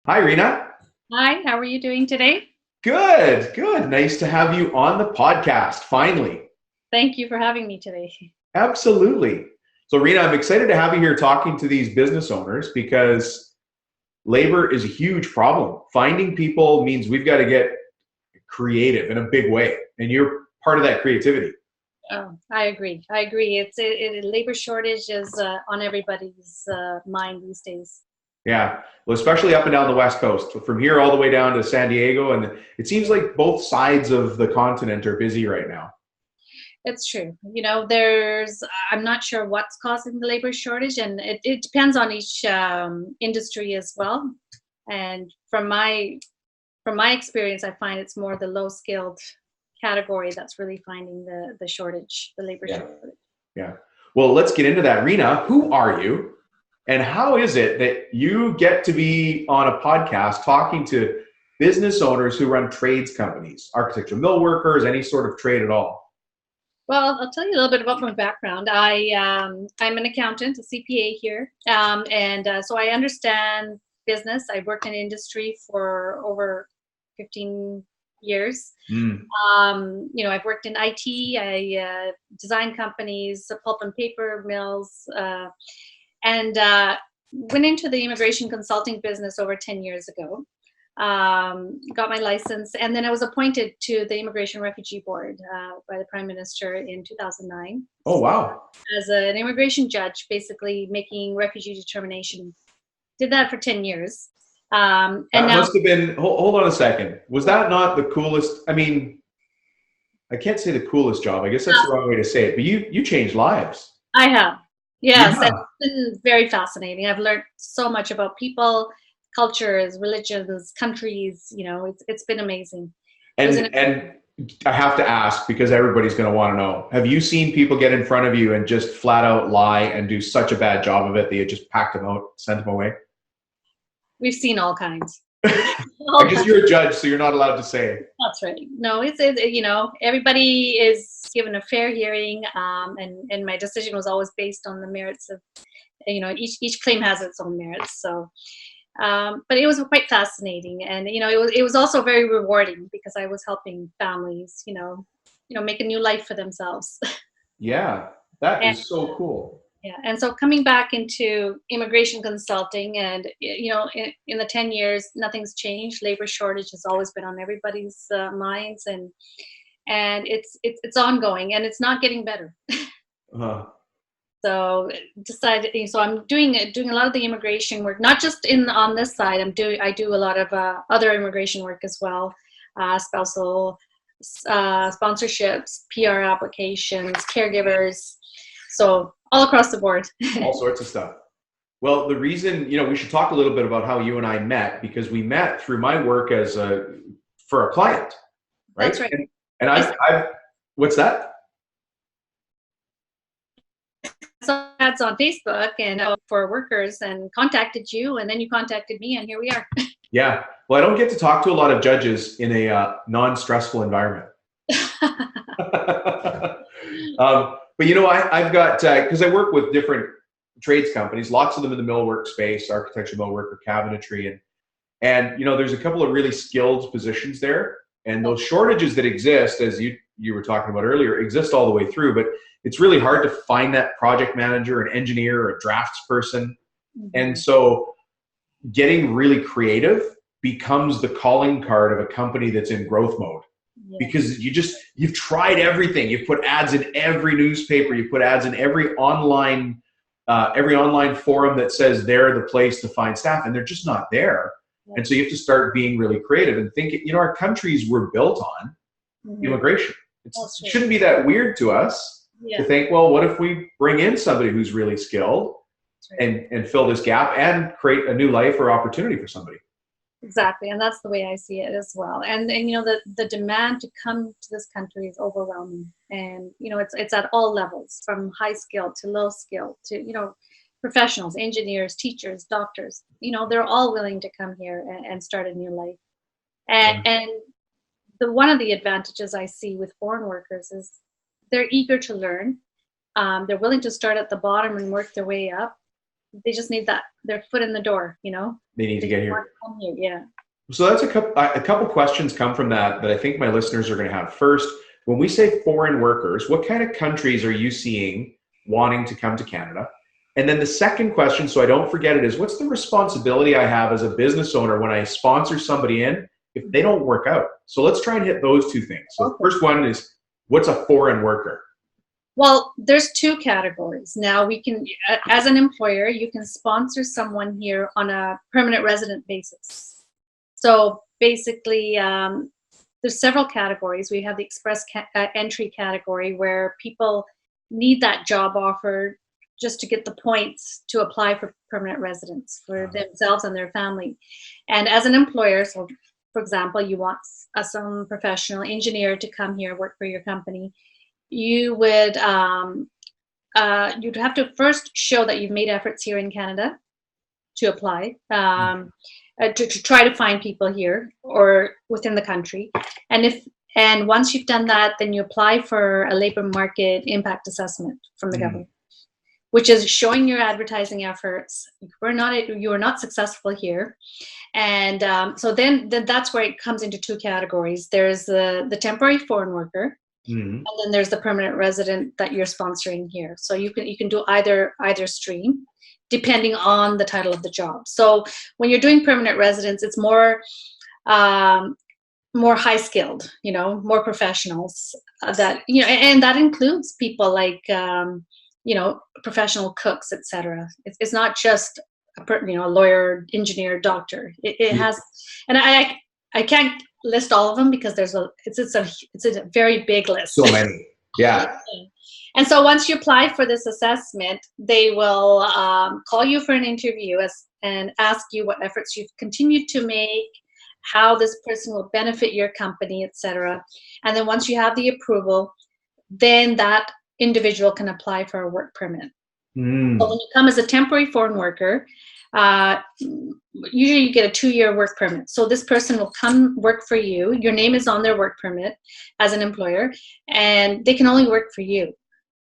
Hi, Rena. Hi, how are you doing today? Good, good. Nice to have you on the podcast, finally. Thank you for having me today. Absolutely. So, Rena, I'm excited to have you here talking to these business owners because labor is a huge problem. Finding people means we've got to get creative in a big way, and you're part of that creativity. Oh, I agree. I agree. Labor shortage is on everybody's mind these days. Yeah, well, especially up and down the West Coast, from here all the way down to San Diego, and it seems like both sides of the continent are busy right now. It's true. I'm not sure what's causing the labor shortage, and it depends on each industry as well. And from my experience, I find it's more the low skilled category that's really finding the shortage, the labor Yeah, shortage. yeah. Well, let's get into that. Rena, who are you? And how is it that you get to be on a podcast talking to business owners who run trades companies, architectural mill workers, any sort of trade at all? Well, I'll tell you a little bit about my background. I'm an accountant, a CPA here, and so I understand business. I worked in industry for over 15 years. Mm. I've worked in IT. I designed companies, pulp and paper mills, and went into the immigration consulting business over 10 years ago. Got my license, and then I was appointed to the Immigration Refugee Board by the Prime Minister in 2009 Oh, wow. as an immigration judge, basically making refugee determination. Did that for 10 years. And That now must have been, hold on a second. Was that not the coolest? I mean, I can't say the coolest job. I guess that's the wrong way to say it, but you changed lives. I have. Yes, and Yeah. it's been very fascinating. I've learned so much about people, cultures, religions, countries. It's been amazing. It was an And I have to ask because everybody's going to want to know. Have you seen people get in front of you and just flat out lie and do such a bad job of it that you just packed them out, sent them away? We've seen all kinds. I guess you're a judge, so you're not allowed to say. That's right. No, everybody is given a fair hearing, and my decision was always based on the merits of, each claim has its own merits. So, but it was quite fascinating, and it was also very rewarding because I was helping families, make a new life for themselves. Yeah, that And is so cool. yeah, and so coming back into immigration consulting, and in the 10 years, nothing's changed. Labor shortage has always been on everybody's minds, and it's ongoing, and it's not getting better. Uh, So decided. So I'm doing a lot of the immigration work, not just in on this side. I do a lot of other immigration work as well, spousal sponsorships, PR applications, caregivers. So all across the board. all sorts of stuff. Well, the reason, we should talk a little bit about how you and I met because we met through my work for a client, right? That's right. And what's that? Saw ads on Facebook and for workers, and contacted you, and then you contacted me, and here we are. Yeah. Well, I don't get to talk to a lot of judges in a non-stressful environment. But I've got because I work with different trades companies, lots of them in the millwork space, architecture, millwork, or cabinetry, and there's a couple of really skilled positions there, and those shortages that exist, as you were talking about earlier, exist all the way through. But it's really hard to find that project manager, an engineer, or a drafts person, and so getting really creative becomes the calling card of a company that's in growth mode. Yeah. Because you've tried everything. You've put ads in every newspaper. You put ads in every online forum that says they're the place to find staff, and they're just not there. Yeah. And so you have to start being really creative and think. Our countries were built on immigration. It shouldn't be that weird to us to think, well, what if we bring in somebody who's really skilled and fill this gap and create a new life or opportunity for somebody? Exactly, and that's the way I see it as well. And the demand to come to this country is overwhelming, and it's at all levels, from high skill to low skill to professionals, engineers, teachers, doctors. They're all willing to come here and start a new life. And one of the advantages I see with foreign workers is they're eager to learn. They're willing to start at the bottom and work their way up. they just need their foot in the door, They need to get here. Come here. Yeah. So that's a couple questions come from that I think my listeners are going to have. First, when we say foreign workers, what kind of countries are you seeing wanting to come to Canada? And then the second question, so I don't forget it, is what's the responsibility I have as a business owner when I sponsor somebody in if they don't work out? So let's try and hit those two things. So the first one is, what's a foreign worker? Well, there's two categories. Now we can, as an employer, you can sponsor someone here on a permanent resident basis. So basically, there's several categories. We have the express entry category where people need that job offer just to get the points to apply for permanent residence for themselves and their family. And as an employer, so for example, you want some professional engineer to come here, work for your company, you would you'd have to first show that you've made efforts here in Canada to apply, to try to find people here or within the country. And once you've done that, then you apply for a labor market impact assessment from the government, which is showing your advertising efforts. You are not successful here. And so then that's where it comes into two categories. There's the temporary foreign worker, and then there's the permanent resident that you're sponsoring here. So you can do either stream, depending on the title of the job. So when you're doing permanent residence, it's more high skilled, more professionals that, and that includes people like, professional cooks, etc. It's not just a lawyer, engineer, doctor. It has, and I can't list all of them because it's a very big list. So many, yeah. And so once you apply for this assessment, they will call you for an interview and ask you what efforts you've continued to make, how this person will benefit your company, etc. And then once you have the approval, then that individual can apply for a work permit. So when you come as a temporary foreign worker, usually you get a 2-year work permit. So this person will come work for you. Your name is on their work permit as an employer, and they can only work for you.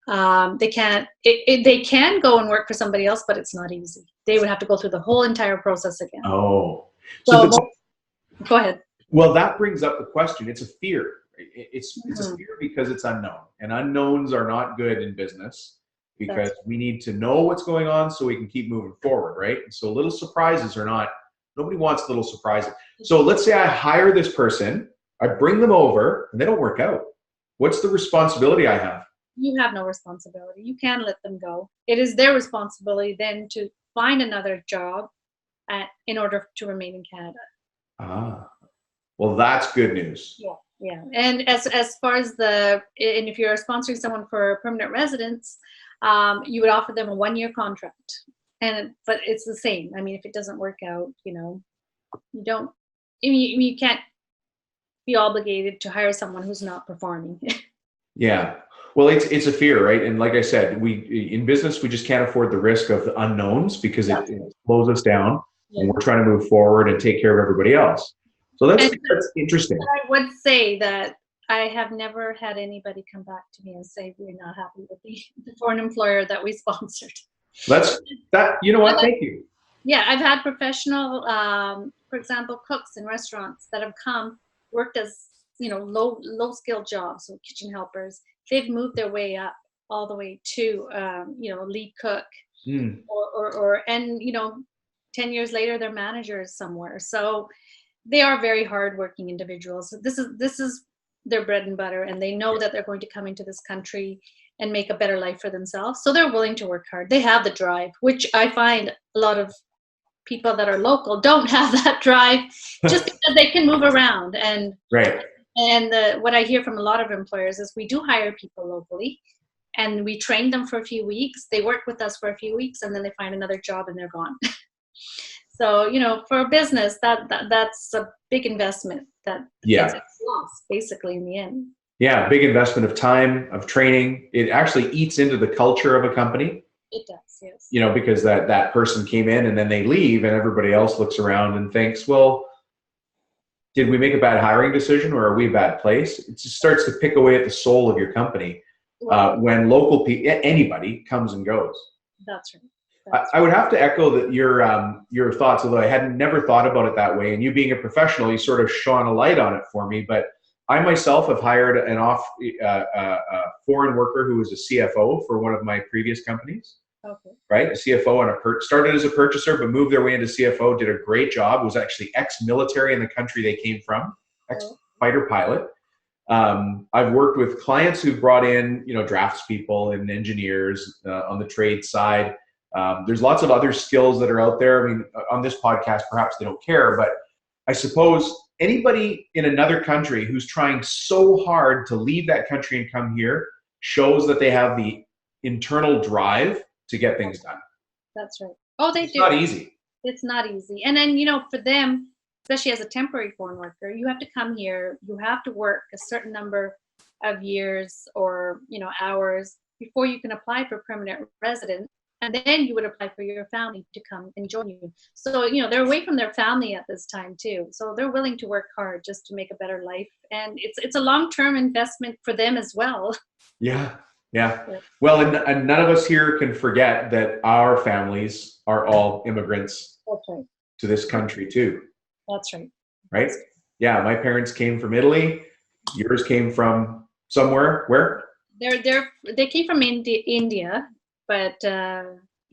They can go and work for somebody else, but it's not easy. They would have to go through the whole entire process again. Oh, so go ahead. Well, that brings up the question. It's a fear. It's a fear because it's unknown, and unknowns are not good in business because we need to know what's going on so we can keep moving forward, right? And so little surprises are not, nobody wants little surprises. So let's say I hire this person, I bring them over, and they don't work out. What's the responsibility I have? You have no responsibility. You can let them go. It is their responsibility then to find another job in order to remain in Canada. Well, that's good news. Yeah. And as far as and if you're sponsoring someone for permanent residence, you would offer them a 1-year contract. But it's the same. I mean, if it doesn't work out, you can't be obligated to hire someone who's not performing. Yeah. Well, it's a fear, right? And like I said, in business, we just can't afford the risk of the unknowns because it slows us down when we're trying to move forward and take care of everybody else. So that's interesting. I would say that I have never had anybody come back to me and say we're not happy with the foreign employer that we sponsored. You know what? Thank you. Yeah, I've had professional, for example, cooks in restaurants that have worked as low skilled jobs, so kitchen helpers. They've moved their way up all the way to lead cook, or 10 years later they're managers somewhere. So they are very hardworking individuals. This is their bread and butter, and they know that they're going to come into this country and make a better life for themselves. So they're willing to work hard. They have the drive, which I find a lot of people that are local don't have that drive, just because they can move around. And right. And what I hear from a lot of employers is we do hire people locally, and we train them for a few weeks. They work with us for a few weeks, and then they find another job and they're gone. So, for a business, that's a big investment that gets lost, basically, in the end. Yeah, big investment of time, of training. It actually eats into the culture of a company. It does, yes. Because that person came in and then they leave and everybody else looks around and thinks, well, did we make a bad hiring decision or are we a bad place? It just starts to pick away at the soul of your company when local people, anybody comes and goes. That's right. I would have to echo that your thoughts, although I had never thought about it that way. And you being a professional, you sort of shone a light on it for me. But I myself have hired a foreign worker who was a CFO for one of my previous companies. Okay. Right, a CFO and started as a purchaser, but moved their way into CFO. Did a great job. Was actually ex-military in the country they came from, ex-fighter pilot. I've worked with clients who've brought in, draftspeople and engineers on the trade side. There's lots of other skills that are out there. I mean, on this podcast, perhaps they don't care, but I suppose anybody in another country who's trying so hard to leave that country and come here shows that they have the internal drive to get things done. That's right. Oh, they do. It's not easy. It's not easy. And then, for them, especially as a temporary foreign worker, you have to come here, you have to work a certain number of years or, hours before you can apply for permanent residence. And then you would apply for your family to come and join you. So, they're away from their family at this time too. So they're willing to work hard just to make a better life. And it's a long-term investment for them as well. Yeah. Well, and none of us here can forget that our families are all immigrants to this country too. That's right. Right? Yeah, my parents came from Italy. Yours came from somewhere. Where? They came from India, but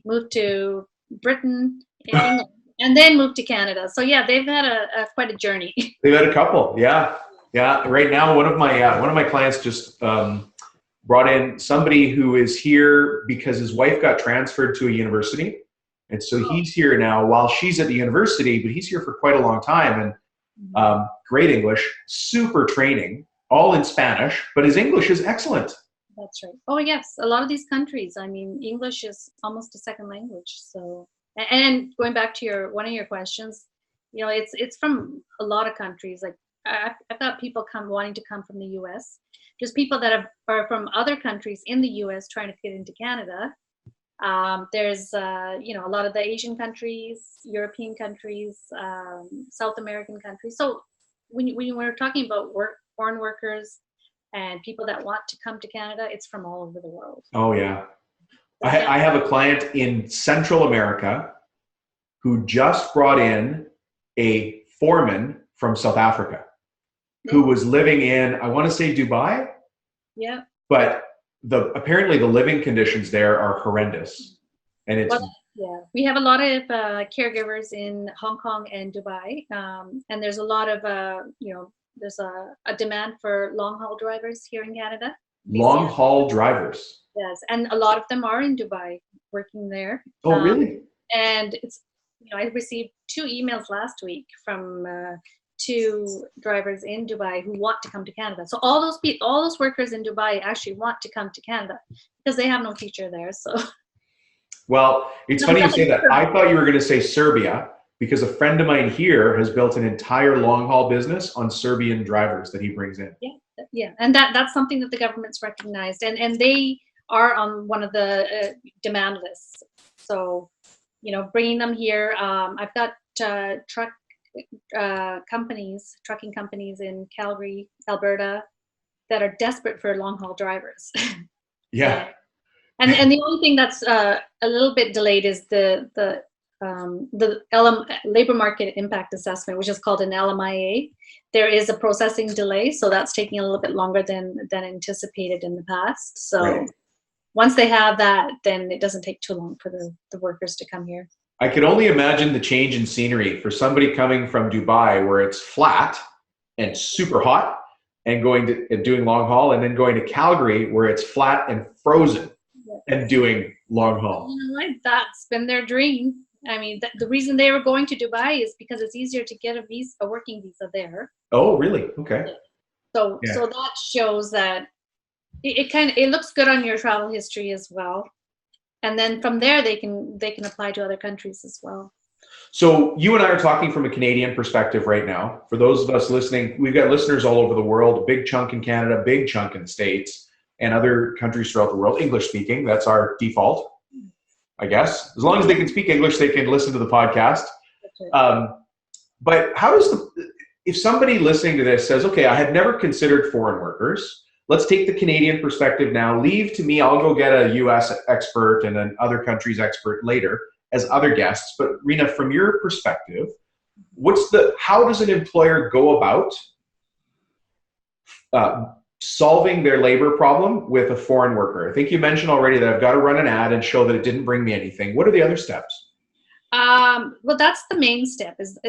moved to Britain, England, and then moved to Canada. So yeah, they've had quite a journey. They've had a couple. Yeah. Right now, one of my clients just brought in somebody who is here because his wife got transferred to a university. And so he's here now while she's at the university, but he's here for quite a long time. And great English, super training, all in Spanish, but his English is excellent. That's right. Oh, yes. A lot of these countries, English is almost a second language. So, and going back to one of your questions, it's from a lot of countries. Like I've got people wanting to come from the U.S., just people that are from other countries in the U.S. trying to get into Canada. There's, a lot of the Asian countries, European countries, South American countries. So when we're talking about foreign workers and people that want to come to Canada, it's from all over the world. Oh, yeah. I have a client in Central America who just brought in a foreman from South Africa who was living in, I want to say Dubai. Yeah. But apparently the living conditions there are horrendous. And it's we have a lot of caregivers in Hong Kong and Dubai, and there's a lot of there's a demand for long haul drivers here in Canada. Long haul drivers. Yes, and a lot of them are in Dubai working there. Oh, really? And it's I received 2 emails last week from 2 drivers in Dubai who want to come to Canada. So all those workers in Dubai actually want to come to Canada because they have no future there. So, well, it's funny you say that. I thought you were going to say Serbia because a friend of mine here has built an entire long haul business on Serbian drivers that he brings in. Yeah, and that's something that the government's recognized, and they are on one of the demand lists. So, bringing them here. I've got trucking companies in Calgary, Alberta, that are desperate for long haul drivers. Yeah. And the only thing that's a little bit delayed is the labor market impact assessment, which is called an LMIA. There is a processing delay, so that's taking a little bit longer than anticipated in the past. So once they have that, then it doesn't take too long for the workers to come here. I could only imagine the change in scenery for somebody coming from Dubai where it's flat and super hot and doing long haul, and then going to Calgary where it's flat and frozen and doing long haul. That's been their dream. The reason they were going to Dubai is because it's easier to get a working visa there. Oh, really? Okay. So that shows that it looks good on your travel history as well. And then from there, they can apply to other countries as well. So you and I are talking from a Canadian perspective right now. For those of us listening, we've got listeners all over the world, a big chunk in Canada, big chunk in the States, and other countries throughout the world. English speaking, that's our default, I guess. As long as they can speak English, they can listen to the podcast. But how does if somebody listening to this says, okay, I had never considered foreign workers, let's take the Canadian perspective now. Leave to me, I'll go get a US expert and an other country's expert later as other guests. But Rena, from your perspective, how does an employer go about solving their labor problem with a foreign worker? I think you mentioned already that I've got to run an ad and show that it didn't bring me anything. What are the other steps? Well, that's the main step is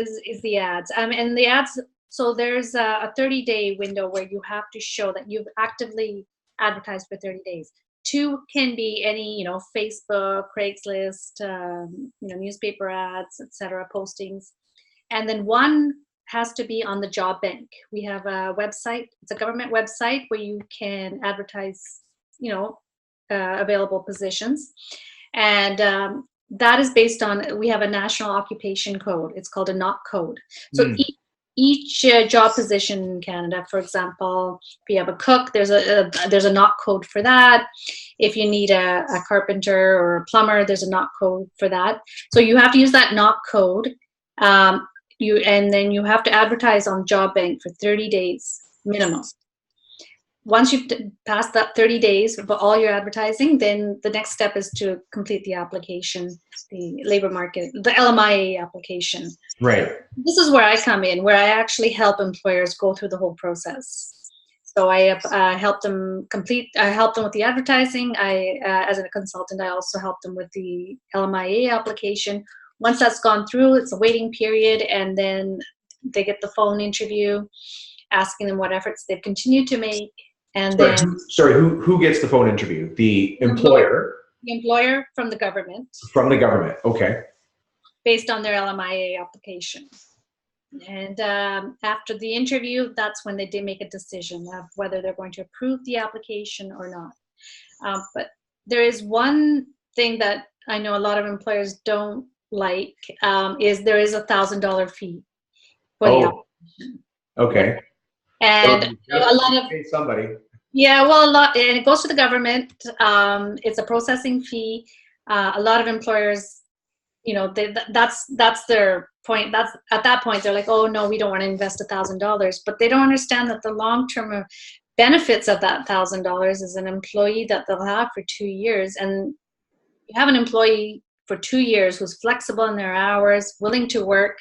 the ads. And the ads, so there's a 30-day window where you have to show that you've actively advertised for 30 days. 2 can be any, Facebook, Craigslist, newspaper ads, etc., postings. And then 1 has to be on the job bank. We have a website. It's a government website where you can advertise, available positions. And that is based on, we have a national occupation code. It's called a NOC code. So each job position in Canada, for example, if you have a cook, there's a NOC code for that. If you need a carpenter or a plumber, there's a NOC code for that. So you have to use that NOC code. And then you have to advertise on Job Bank for 30 days minimum. Once you've passed that 30 days for all your advertising, then the next step is to complete the application, the labor market, the LMIA application. Right. This is where I come in, where I actually help employers go through the whole process. So I help them complete. I help them with the advertising. As a consultant, I also help them with the LMIA application. Once that's gone through, it's a waiting period, and then they get the phone interview, asking them what efforts they've continued to make. And who gets the phone interview? The employer? The employer from the government. From the government, okay. Based on their LMIA application. And after the interview, that's when they make a decision of whether they're going to approve the application or not. But there is one thing that I know a lot of employers don't like, is there is $1,000 fee for the application. Okay. And so a lot of somebody. Yeah, well, and it goes to the government. It's a processing fee. A lot of employers, that's their point. That's at that point they're like, oh no, we don't want to invest $1,000, but they don't understand that the long-term benefits of that $1,000 is an employee that they'll have for 2 years, and you have an employee for 2 years who's flexible in their hours, willing to work.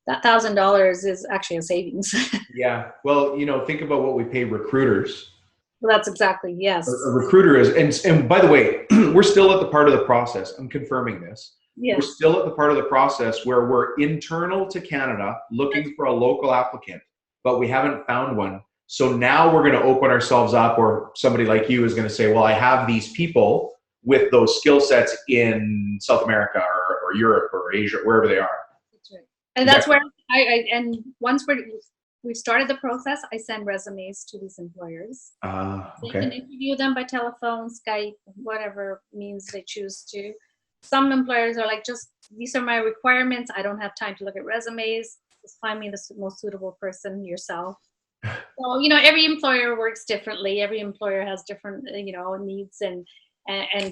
That $1,000 is actually a savings. Yeah. Well, think about what we pay recruiters. Well, that's exactly, yes. A recruiter is, and by the way, we're still at the part of the process. I'm confirming this. Yes. We're still at the part of the process where we're internal to Canada looking for a local applicant, but we haven't found one. So now we're going to open ourselves up, or somebody like you is going to say, well, I have these people with those skill sets in South America or Europe or Asia, wherever they are. And that's where and once we've started the process, I send resumes to these employers. Okay. They can interview them by telephone, Skype, whatever means they choose to. Some employers are like, these are my requirements. I don't have time to look at resumes. Just find me the most suitable person yourself. So, every employer works differently. Every employer has different, needs and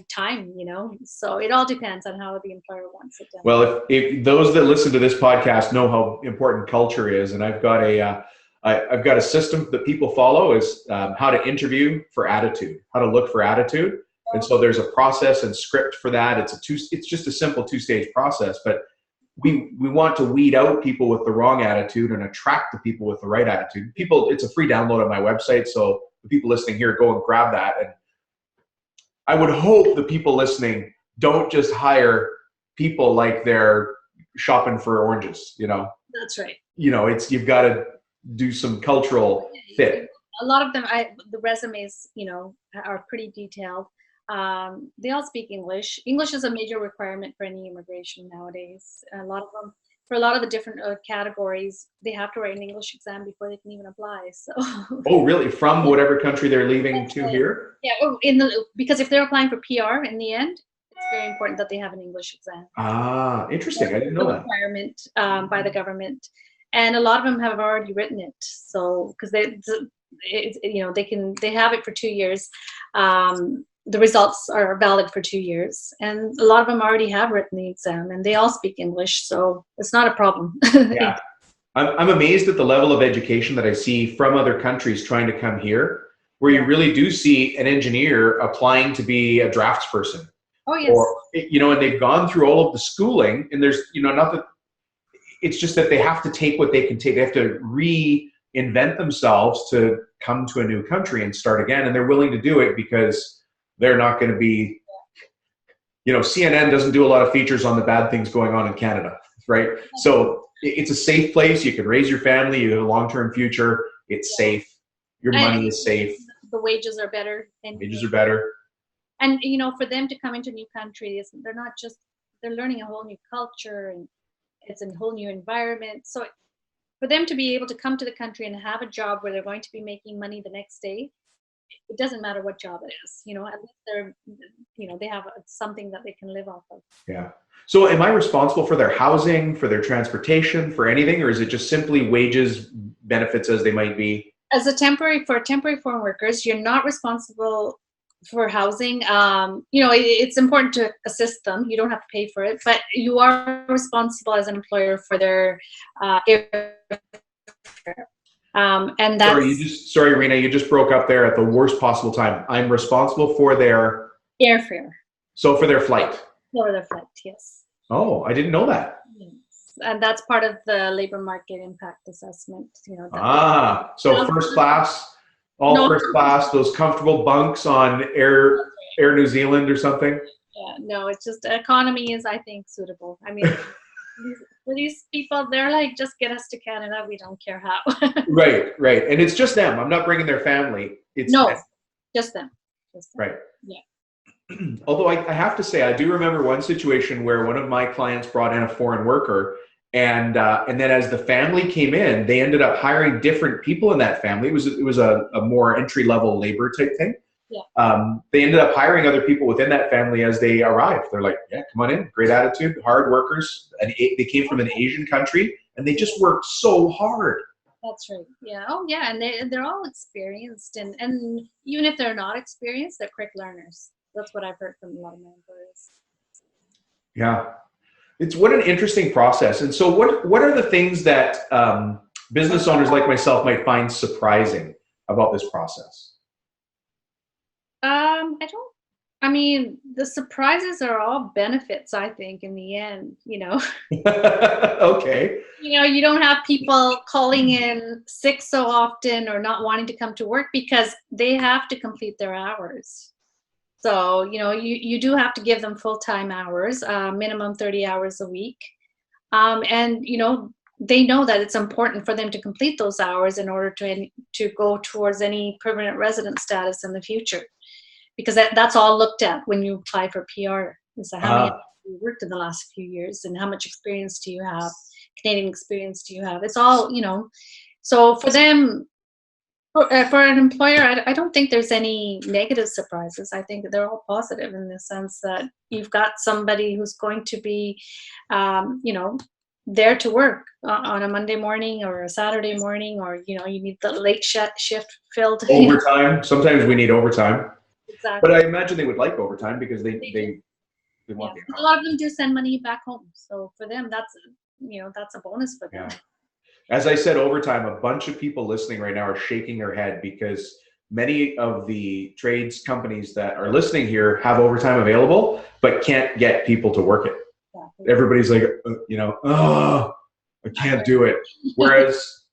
time, so it all depends on how the employer wants it done. Well, if those that listen to this podcast know how important culture is, and I've got a system that people follow is how to interview for attitude, how to look for attitude, and so there's a process and script for that. It's just a simple 2-stage process, but we want to weed out people with the wrong attitude and attract the people with the right attitude. It's a free download on my website, so the people listening here, go and grab that. And I would hope the people listening don't just hire people like they're shopping for oranges, That's right. You've got to do some cultural fit. A lot of them, the resumes, are pretty detailed. They all speak English. English is a major requirement for any immigration nowadays. A lot of them, for a lot of the different categories, they have to write an English exam before they can even apply. So. Oh, really? From whatever country they're leaving to here? Yeah, because if they're applying for PR in the end, it's very important that they have an English exam. Ah, interesting. I didn't know that. Requirement by the government, and a lot of them have already written it. So because they have it for 2 years. The results are valid for 2 years, and a lot of them already have written the exam, and they all speak English, so it's not a problem. Yeah, I'm amazed at the level of education that I see from other countries trying to come here. where you really do see an engineer applying to be a draftsperson. Oh, yes. Or, and they've gone through all of the schooling, and there's, not that, it's just that they have to take what they can take. They have to reinvent themselves to come to a new country and start again. And they're willing to do it because they're not going to be, CNN doesn't do a lot of features on the bad things going on in Canada, right? So it's a safe place. You can raise your family. You have a long-term future. It's safe. Your money is safe. The wages are better. Wages are better. And, for them to come into new countries, they're learning a whole new culture, and it's a whole new environment. So for them to be able to come to the country and have a job where they're going to be making money the next day, it doesn't matter what job it is, at least they're, they have something that they can live off of. Yeah. So am I responsible for their housing, for their transportation, for anything, or is it just simply wages, benefits as they might be? As temporary foreign workers, you're not responsible for housing. It's important to assist them. You don't have to pay for it, but you are responsible as an employer for their airfare. And that's sorry, Rena, you just broke up there at the worst possible time. I'm responsible for their airfare. So for their flight. For their flight, yes. Oh, I didn't know that. Yes. And that's part of the labor market impact assessment. So first class. First class, those comfortable bunks on Air New Zealand or something? Yeah, no, it's just economy is, I think, suitable. I mean, for these people, they're like, just get us to Canada. We don't care how. Right. And it's just them. I'm not bringing their family. It's them. Just them. Right. Yeah. Although I have to say, I do remember one situation where one of my clients brought in a foreign worker, and then as the family came in, they ended up hiring different people in that family. It was a more entry-level labor type thing. Yeah. They ended up hiring other people within that family as they arrived. They're like, yeah, come on in, great attitude, hard workers. And they came from an Asian country, and they just worked so hard. That's right. Yeah. Oh, yeah. And they're all experienced, and even if they're not experienced, they're quick learners. That's what I've heard from a lot of my employers. Yeah. It's what an interesting process. And so what are the things that business owners like myself might find surprising about this process? The surprises are all benefits, I think, in the end, Okay. You don't have people calling in sick so often or not wanting to come to work because they have to complete their hours. So, you do have to give them full-time hours, minimum 30 hours a week. And, they know that it's important for them to complete those hours in order to go towards any permanent resident status in the future. Because that's all looked at when you apply for PR. Is how many hours you worked in the last few years and how much experience do you have, Canadian experience do you have. It's all, so for them, for an employer, I don't think there's any negative surprises. I think they're all positive in the sense that you've got somebody who's going to be, there to work on a Monday morning or a Saturday morning, or, you need the late shift filled. Overtime. Sometimes we need overtime. Exactly. But I imagine they would like overtime because they want the a lot of them do send money back home. So for them, that's a bonus for them. Yeah. As I said, overtime, a bunch of people listening right now are shaking their head because many of the trades companies that are listening here have overtime available, but can't get people to work it. Yeah. Everybody's like, I can't do it. Whereas,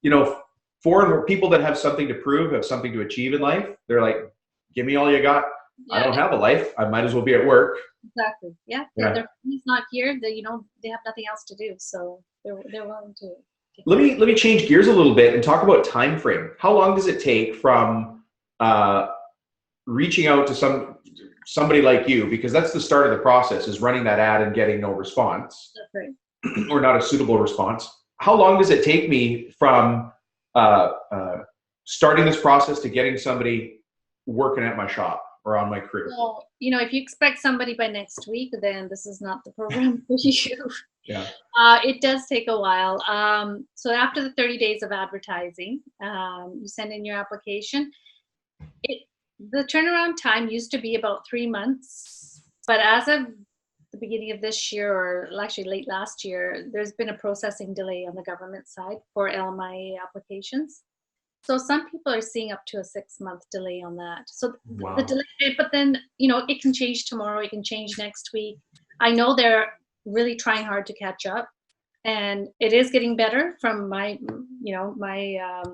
foreign people that have something to prove, have something to achieve in life, they're like, give me all you got. Yeah. I don't have a life. I might as well be at work. Exactly. Yeah. Their family's not here. They have nothing else to do. So they're willing to. Let me change gears a little bit and talk about time frame. How long does it take from reaching out to somebody like you, because that's the start of the process, is running that ad and getting no response. That's right. Or not a suitable response. How long does it take me from starting this process to getting somebody working at my shop or on my crew? Well, if you expect somebody by next week, then this is not the program for you. Yeah. It does take a while. So after the 30 days of advertising, you send in your application. The turnaround time used to be about 3 months, but as of the beginning of this year, or actually late last year, there's been a processing delay on the government side for LMIA applications. So some people are seeing up to a 6-month delay on that. So the Wow. delay, but then, it can change tomorrow, it can change next week. I know they're really trying hard to catch up, and it is getting better from my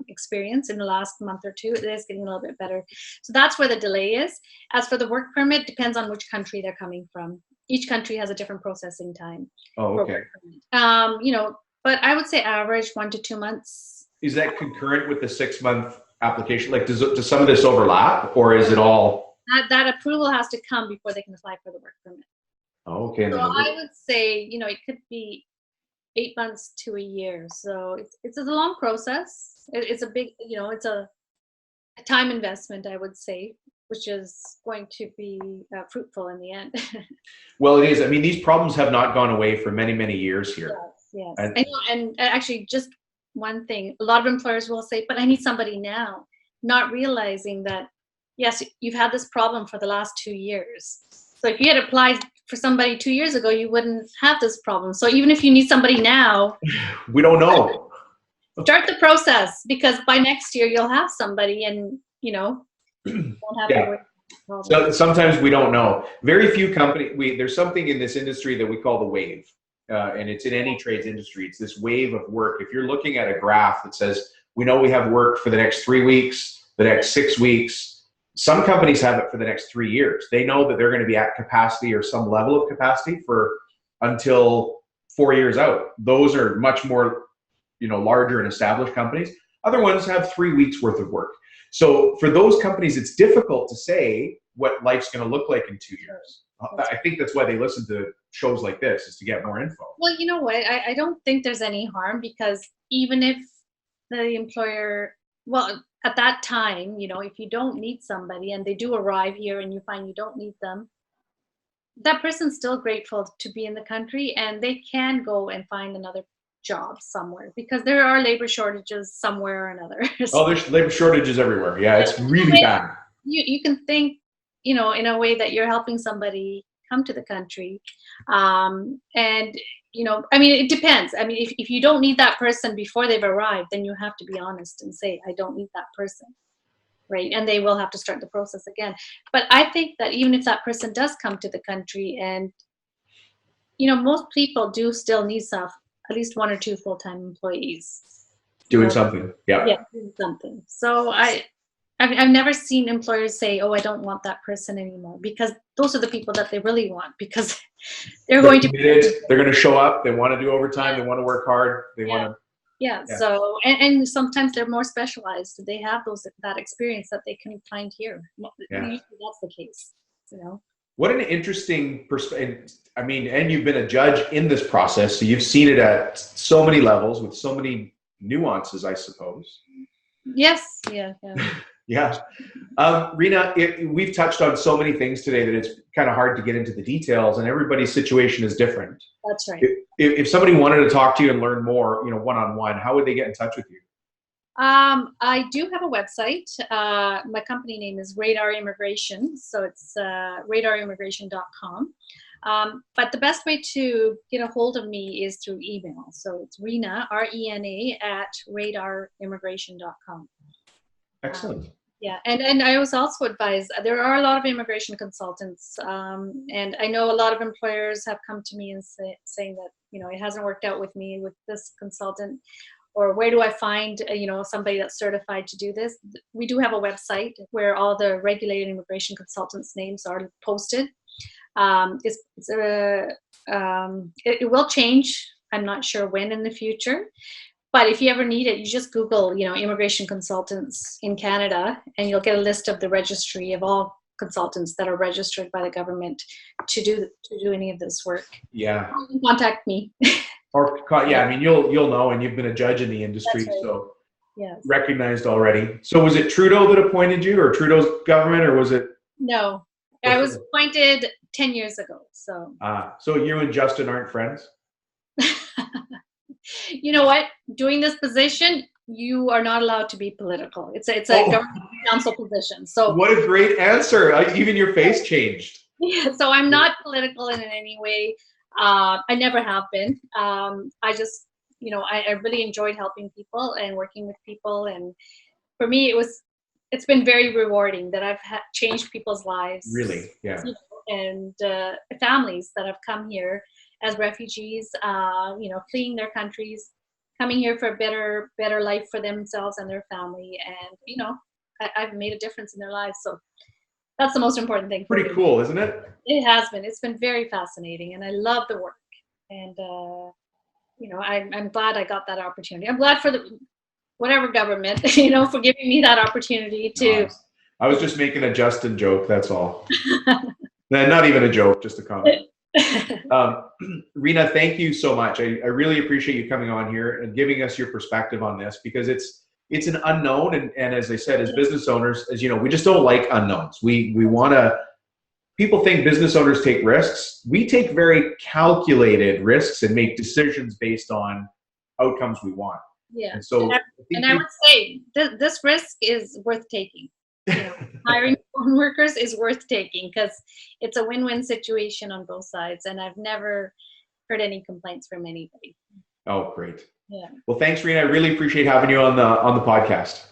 experience in the last month or two. It is getting a little bit better. So that's where the delay is. As for the work permit, depends on which country they're coming from. Each country has a different processing time Oh, for okay. work permit. But I would say average 1 to 2 months. Is that concurrent with the 6 month application? Like, does some of this overlap, or is it all? That approval has to come before they can apply for the work permit. Oh, okay. And So then I would say, it could be 8 months to a year. So it's a long process. It's a big, it's a time investment, I would say, which is going to be fruitful in the end. well, it is. I mean, these problems have not gone away for many, many years here. Yes. And And actually, just one thing, a lot of employers will say, but I need somebody now, not realizing that, yes, you've had this problem for the last 2 years. So if you had applied for somebody 2 years ago, you wouldn't have this problem. So even if you need somebody now, we don't know. start the process, because by next year you'll have somebody, and won't have to Yeah. worry about the problem. So sometimes we don't know. Very few companies. There's something in this industry that we call the wave, and it's in any trades industry. It's this wave of work. If you're looking at a graph that says we know we have work for the next 3 weeks, the next 6 weeks. Some companies have it for the next 3 years. They know that they're going to be at capacity or some level of capacity for until 4 years out. Those are much more, larger and established companies. Other ones have 3 weeks worth of work. So for those companies, it's difficult to say what life's going to look like in 2 years. I think that's why they listen to shows like this, is to get more info. Well, you know what? I don't think there's any harm, because even if the employer, well, at that time, if you don't need somebody and they do arrive here and you find you don't need them, that person's still grateful to be in the country, and they can go and find another job somewhere, because there are labor shortages somewhere or another. Oh, there's labor shortages everywhere. Yeah, it's really bad. You can think, in a way that you're helping somebody come to the country. And, it depends. I mean, if you don't need that person before they've arrived, then you have to be honest and say, I don't need that person. Right. And they will have to start the process again. But I think that even if that person does come to the country, and, most people do still need at least 1 or 2 full-time employees. Doing something. Yeah. Yeah, doing something. So I've never seen employers say, "Oh, I don't want that person anymore," because those are the people that they really want, because they're going committed, to. They're going to show up. They want to do overtime. They want to work hard. They want to. Yeah. So and sometimes they're more specialized. They have that experience that they can find here. Usually that's the case. What an interesting perspective. I mean, and you've been a judge in this process, so you've seen it at so many levels with so many nuances, I suppose. Yes. Yeah. Yeah. Rena, we've touched on so many things today that it's kind of hard to get into the details, and everybody's situation is different. That's right. If somebody wanted to talk to you and learn more, one-on-one, how would they get in touch with you? I do have a website. My company name is Radar Immigration, so it's radarimmigration.com. But the best way to get a hold of me is through email. So it's Rena, RENA, @radarimmigration.com. Excellent. Yeah, and I was also advised, there are a lot of immigration consultants, and I know a lot of employers have come to me and saying that, it hasn't worked out with me with this consultant, or where do I find, somebody that's certified to do this? We do have a website where all the regulated immigration consultants' names are posted. It will change. I'm not sure when in the future. But if you ever need it, you just Google, immigration consultants in Canada, and you'll get a list of the registry of all consultants that are registered by the government to do any of this work. Yeah. You can contact me. I mean, you'll know, and you've been a judge in the industry, Right. so Yes. recognized already. So was it Trudeau that appointed you, or Trudeau's government, or was it? No, I was appointed 10 years ago. So. So you and Justin aren't friends? You know what? Doing this position, you are not allowed to be political. It's a government council position. So what a great answer! Even your face changed. Yeah, so I'm not political in any way. I never have been. I just, I really enjoyed helping people and working with people and for me, it's been very rewarding that I've changed people's lives. Really, yeah. You know, and families that have come here as refugees, you know, fleeing their countries, coming here for a better life for themselves and their family, and you know, I've made a difference in their lives. So that's the most important thing. Pretty cool, isn't it? It has been. It's been very fascinating, and I love the work. And you know, I'm glad I got that opportunity. I'm glad for the whatever government, you know, for giving me that opportunity to. I was just making a Justin joke. That's all. Not even a joke, just a comment. Rena, thank you so much. I really appreciate you coming on here and giving us your perspective on this, because it's an unknown. And as I said, as business owners, as you know, we just don't like unknowns. We want to, people think business owners take risks. We take very calculated risks and make decisions based on outcomes we want. Yeah. And so I would say this risk is worth taking. You know, hiring foreign workers is worth taking because it's a win-win situation on both sides, and I've never heard any complaints from anybody. Oh, great. Yeah. Well, thanks, Rena. I really appreciate having you on the podcast.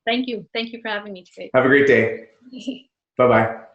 Thank you. Thank you for having me today. Have a great day. Bye-bye.